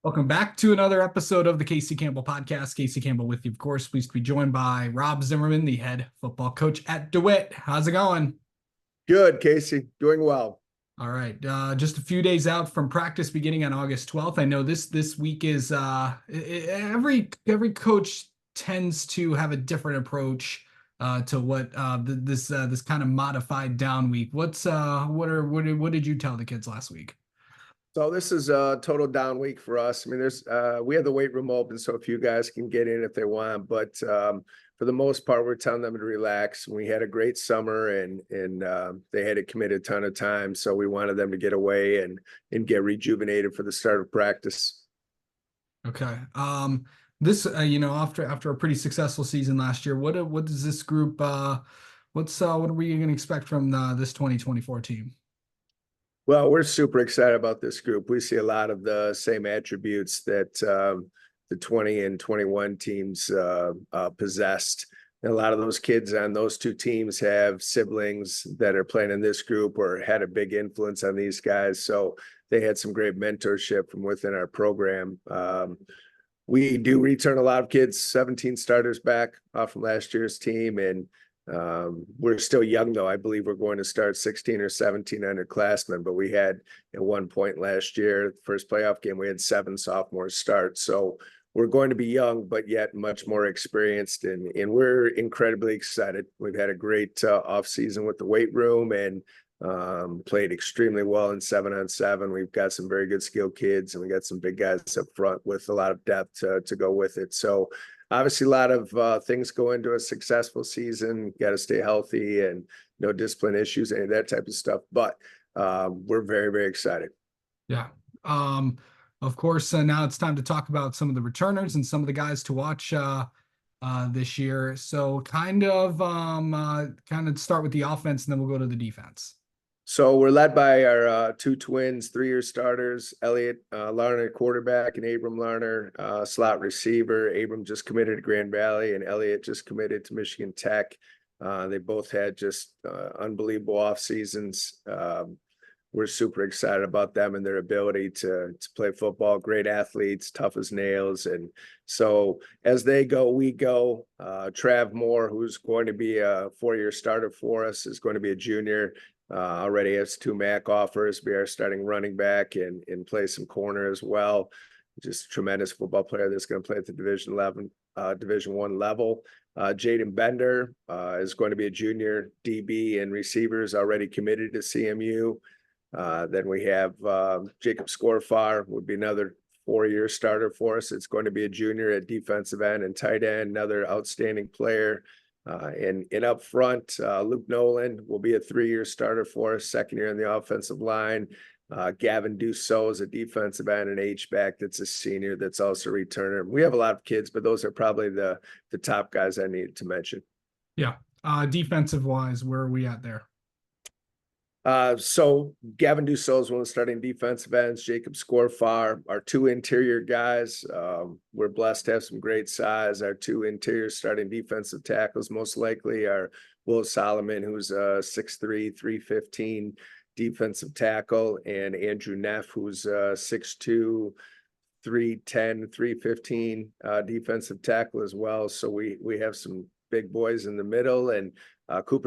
Welcome back to another episode of the Casey Campbell podcast. Casey Campbell with you, of course. Pleased to be joined by Rob Zimmerman, the head football coach at Dewitt. How's it going? Good, Casey. Doing well. All right, just a few days out from practice beginning on August 12th. I know this week is every coach tends to have a different approach to what this kind of modified down week. What did you tell the kids last week? So this is a total down week for us. I mean, we have the weight room open, so a few guys can get in if they want. But for the most part, we're telling them to relax. We had a great summer, and they had to commit a ton of time, so we wanted them to get away and get rejuvenated for the start of practice. Okay. This after a pretty successful season last year, what does this group what are we going to expect from this 2024 team? Well, we're super excited about this group. We see a lot of the same attributes that the 20 and 21 teams possessed. And a lot of those kids on those two teams have siblings that are playing in this group or had a big influence on these guys. So they had some great mentorship from within our program. We do return a lot of kids, 17 starters back from last year's team, and we're still young, though. I believe we're going to start 16 or 17 underclassmen, but we had at one point last year, first playoff game, we had 7 sophomores start. So we're going to be young, but yet much more experienced, and we're incredibly excited. We've had a great off season with the weight room and played extremely well in 7-on-7. We've got some very good skilled kids, and we got some big guys up front with a lot of depth to go with it. So obviously, a lot of things go into a successful season. Got to stay healthy and no discipline issues, any of that type of stuff. But we're very, very excited. Yeah. Of course, now it's time to talk about some of the returners and some of the guys to watch this year. So kind of start with the offense, and then we'll go to the defense. So we're led by our 2 twins, 3-year starters, Elliot Larner, quarterback, and Abram Larner, slot receiver. Abram just committed to Grand Valley, and Elliot just committed to Michigan Tech. They both had just unbelievable off seasons. We're super excited about them and their ability to play football. Great athletes, tough as nails. And so as they go, we go. Trav Moore, who's going to be a 4-year starter for us, is going to be a junior. Already has 2 MAC offers, be our starting running back and play some corner as well. Just a tremendous football player that's going to play at the Division 1 level. Jaden Bender is going to be a junior DB and receivers already committed to CMU. Then we have Jacob Scorfar would be another 4-year starter for us. It's going to be a junior at defensive end and tight end, another outstanding player. And up front, Luke Nolan will be a 3-year starter for us, 2nd year in the offensive line. Gavin Dussault is a defensive end and H-back that's a senior that's also a returner. We have a lot of kids, but those are probably the top guys I need to mention. Yeah. Defensive wise, where are we at there? So Gavin Dussault is one of the starting defensive ends. Jacob Scorfar, our 2 interior guys. We're blessed to have some great size. Our 2 interior starting defensive tackles most likely are Will Solomon, who's a 6'3", 315 defensive tackle, and Andrew Neff, who's a 6'2", 310, 315 defensive tackle as well. So we have some big boys in the middle, and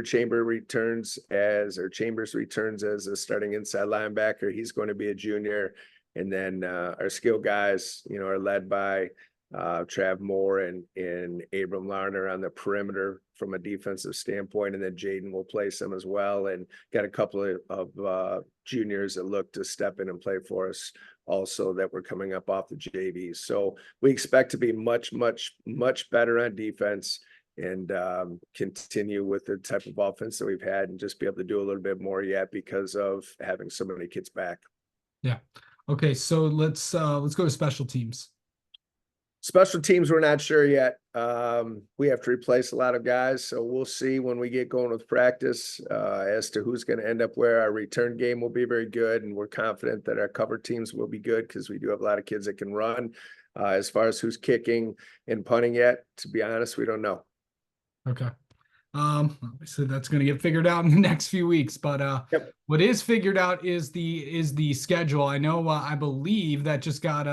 Chambers returns as a starting inside linebacker. He's going to be a junior. And then our skill guys, are led by Trav Moore and Abram Larner on the perimeter from a defensive standpoint. And then Jaden will play some as well. And got a couple of juniors that look to step in and play for us also that we're coming up off the JVs. So we expect to be much, much, much better on defense and continue with the type of offense that we've had and just be able to do a little bit more yet because of having so many kids back. Yeah. Okay. So let's go to special teams. Special teams, we're not sure yet. We have to replace a lot of guys, so we'll see when we get going with practice as to who's going to end up where. Our return game will be very good, and we're confident that our cover teams will be good because we do have a lot of kids that can run. As far as who's kicking and punting yet, to be honest, we don't know. Okay. Obviously that's going to get figured out in the next few weeks, but Yep. What is figured out is the schedule. I know I believe that just got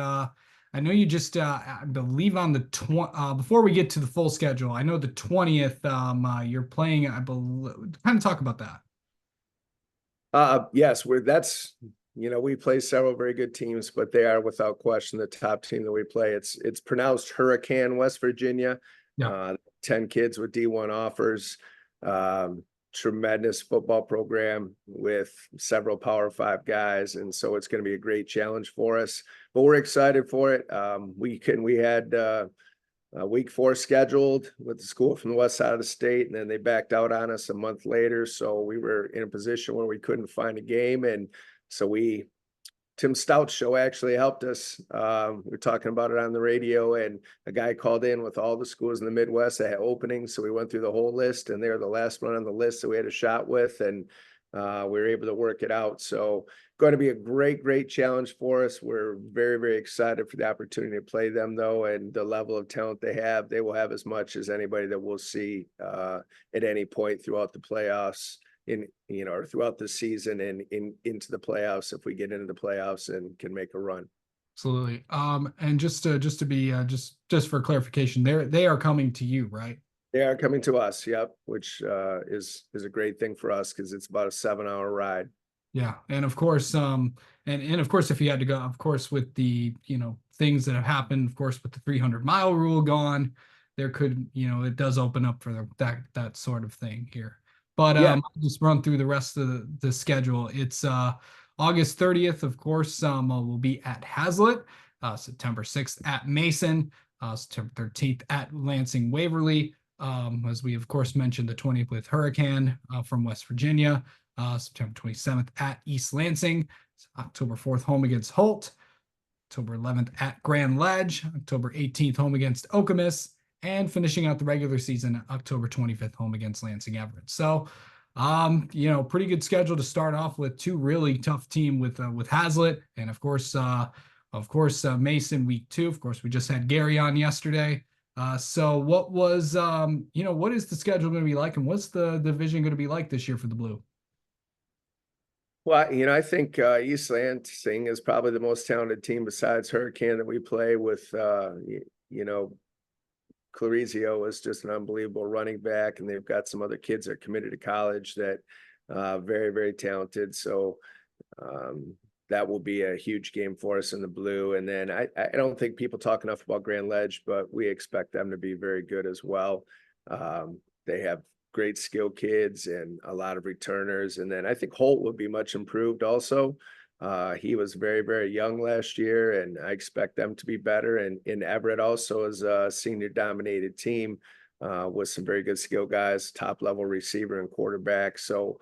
I know you just, I believe on the before we get to the full schedule, I know the 20th, you're playing, I believe, kind of talk about that. Yes, we play several very good teams, but they are without question the top team that we play. It's pronounced Hurricane, West Virginia. Yeah, 10 kids with D1 offers. Um, Tremendous football program with several Power Five guys, and so it's going to be a great challenge for us. But we're excited for it. We had week 4 scheduled with the school from the west side of the state, and then they backed out on us a month later. So we were in a position where we couldn't find a game. And so Tim Stout's show actually helped us. We were talking about it on the radio, and a guy called in with all the schools in the Midwest that had openings. So we went through the whole list, and they were the last one on the list that we had a shot with, and we were able to work it out. So going to be a great challenge for us. We're very excited for the opportunity to play them, though, and the level of talent they have. They will have as much as anybody that we'll see at any point throughout the playoffs, or throughout the season and into the playoffs, if we get into the playoffs and can make a run. absolutely. And just to be just for clarification, they are coming to you, right? They are coming to us, yep, which is a great thing for us because it's about a 7-hour ride. Yeah, and of course, and of course, if you had to go, of course, with the things that have happened, of course, with the 300-mile rule gone, there could it does open up for that sort of thing here. But Yeah, I'll just run through the rest of the schedule. It's August 30th, of course, we'll be at Hazlitt, September 6th at Mason, September 13th at Lansing Waverly. As we of course mentioned, the 20th with Hurricane from West Virginia. September 27th at East Lansing, October 4th home against Holt, October 11th at Grand Ledge, October 18th home against Okemos, and finishing out the regular season, October 25th home against Lansing Everett. So, pretty good schedule to start off with. Two really tough team with Hazlitt, and of course, Mason week 2. Of course, we just had Gary on yesterday. So what was what is the schedule going to be like, and what's the division going to be like this year for the Blue? well, I think East Lansing is probably the most talented team besides Hurricane that we play with. Clarizio is just an unbelievable running back, and they've got some other kids that are committed to college that very talented. So that will be a huge game for us in the Blue. And then I don't think people talk enough about Grand Ledge, but we expect them to be very good as well. They have great skill kids and a lot of returners. And then I think Holt will be much improved also. He was very young last year, and I expect them to be better. And in Everett also is a senior dominated team with some very good skill guys, top level receiver and quarterback. So,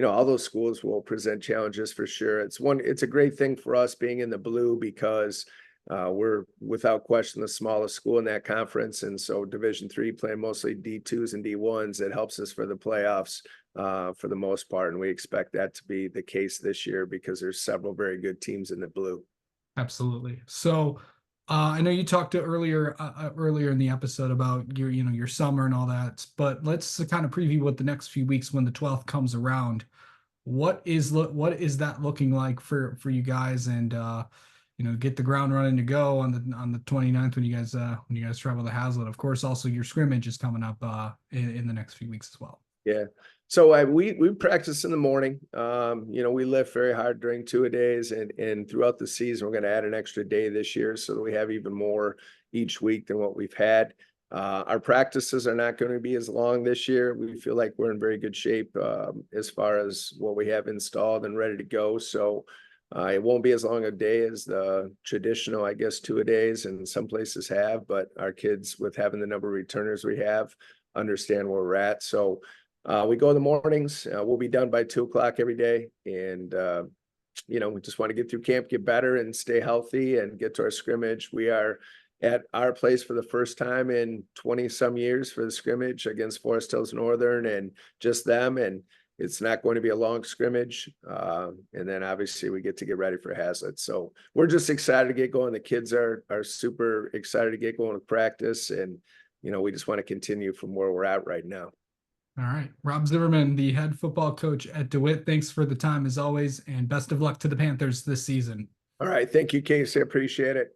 all those schools will present challenges for sure. It's a great thing for us being in the Blue because we're without question the smallest school in that conference. And so Division III playing mostly D2s and D1s, it helps us for the playoffs for the most part. And we expect that to be the case this year because there's several very good teams in the Blue. Absolutely. So I know you talked to earlier in the episode about your summer and all that, but let's kind of preview what the next few weeks when the 12th comes around. What is that looking like for you guys, and get the ground running to go on the 29th when you guys travel to Hazlitt. Of course, also your scrimmage is coming up in the next few weeks as well. Yeah. So we practice in the morning. We lift very hard during 2-a-days, and throughout the season, we're going to add an extra day this year so that we have even more each week than what we've had. Our practices are not going to be as long this year. We feel like we're in very good shape as far as what we have installed and ready to go. So it won't be as long a day as the traditional, I guess, 2-a-days, and some places have, but our kids, with having the number of returners we have, understand where we're at. So we go in the mornings. We'll be done by 2 o'clock every day. And, we just want to get through camp, get better and stay healthy and get to our scrimmage. We are at our place for the first time in 20 some years for the scrimmage against Forest Hills Northern and just them. And it's not going to be a long scrimmage. And then obviously we get to get ready for Hazlitt. So we're just excited to get going. The kids are super excited to get going with practice. And, we just want to continue from where we're at right now. All right. Rob Zimmerman, the head football coach at Dewitt. Thanks for the time as always, and best of luck to the Panthers this season. All right. Thank you, Casey. I appreciate it.